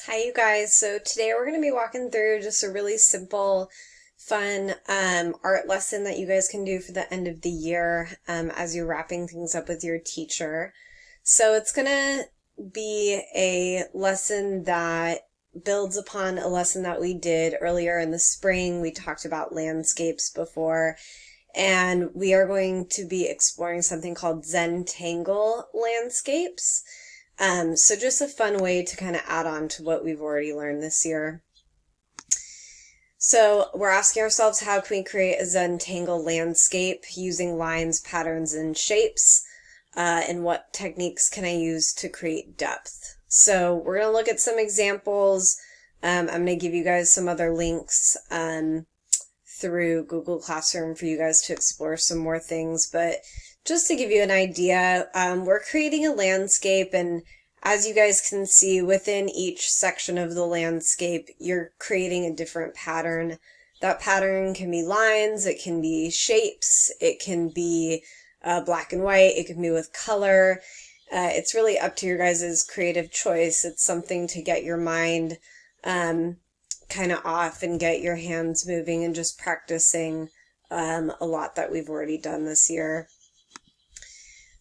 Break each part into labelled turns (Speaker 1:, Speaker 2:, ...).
Speaker 1: Hi you guys, so today we're going to be walking through just a really simple, fun art lesson that you guys can do for the end of the year as you're wrapping things up with your teacher. So it's going to be a lesson that builds upon a lesson that we did earlier in the spring. We talked about landscapes before, and we are going to be exploring something called Zentangle Landscapes. So just a fun way to kind of add on to what we've already learned this year. So we're asking ourselves, how can we create a Zentangle landscape using lines, patterns, and shapes? And what techniques can I use to create depth? So we're going to look at some examples. I'm going to give you guys some other links through Google Classroom for you guys to explore some more things, but just to give you an idea, we're creating a landscape, and as you guys can see, within each section of the landscape, you're creating a different pattern. That pattern can be lines, it can be shapes, it can be black and white, it can be with color. It's really up to your guys' creative choice. It's something to get your mind kind of off and get your hands moving and just practicing a lot that we've already done this year.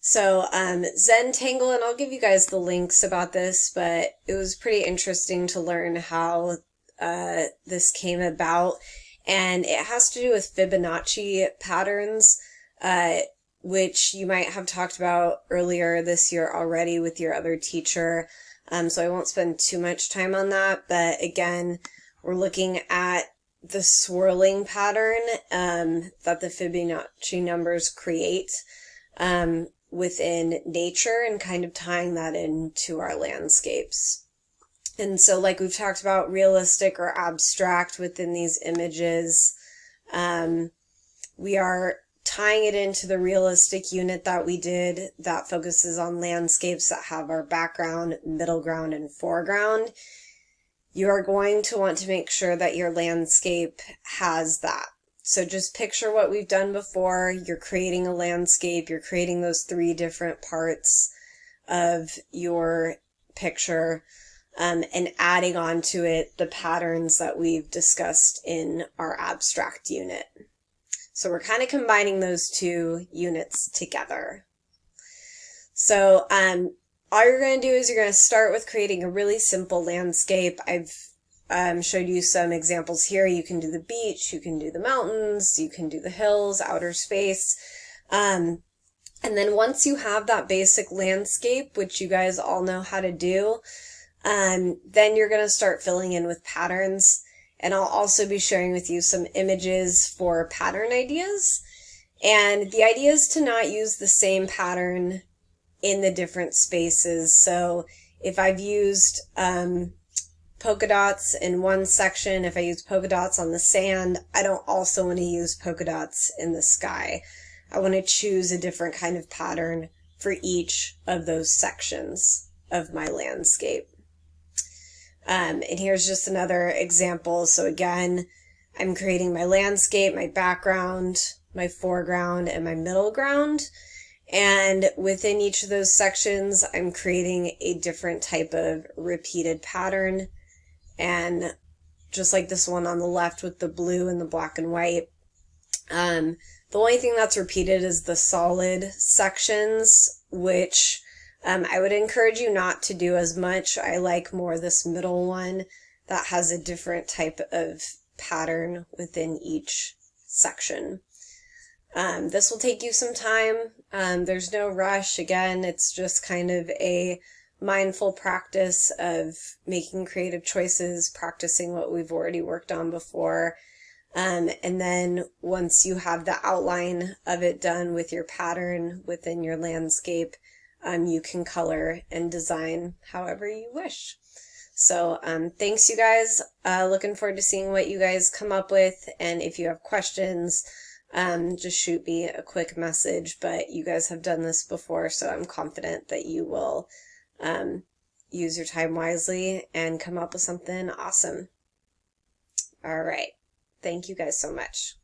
Speaker 1: So Zentangle, and I'll give you guys the links about this, but it was pretty interesting to learn how this came about, and it has to do with Fibonacci patterns, which you might have talked about earlier this year already with your other teacher, so I won't spend too much time on that, but again, we're looking at the swirling pattern that the Fibonacci numbers create within nature and kind of tying that into our landscapes. And so, like we've talked about, realistic or abstract within these images, we are tying it into the realistic unit that we did that focuses on landscapes that have our background, middle ground, and foreground. You are going to want to make sure that your landscape has that. So just picture what we've done before. You're creating a landscape, you're creating those three different parts of your picture, and adding on to it the patterns that we've discussed in our abstract unit. So we're kind of combining those two units together. So all you're going to do is you're going to start with creating a really simple landscape. I've showed you some examples here. You can do the beach, you can do the mountains, you can do the hills, outer space. And then once you have that basic landscape, which you guys all know how to do, then you're going to start filling in with patterns. And I'll also be sharing with you some images for pattern ideas. And the idea is to not use the same pattern in the different spaces. So if I've used polka dots in one section, if I use polka dots on the sand, I don't also want to use polka dots in the sky. I want to choose a different kind of pattern for each of those sections of my landscape. And here's just another example. So again, I'm creating my landscape, my background, my foreground, and my middle ground. And within each of those sections, I'm creating a different type of repeated pattern. And just like this one on the left with the blue and the black and white, the only thing that's repeated is the solid sections, which I would encourage you not to do as much. I like more this middle one that has a different type of pattern within each section. This will take you some time. There's no rush. Again, it's just kind of a mindful practice of making creative choices, practicing what we've already worked on before. And then once you have the outline of it done with your pattern within your landscape, you can color and design however you wish. So thanks, you guys. Looking forward to seeing what you guys come up with. And if you have questions, just shoot me a quick message. But you guys have done this before, so I'm confident that you will use your time wisely and come up with something awesome. All right. Thank you guys so much.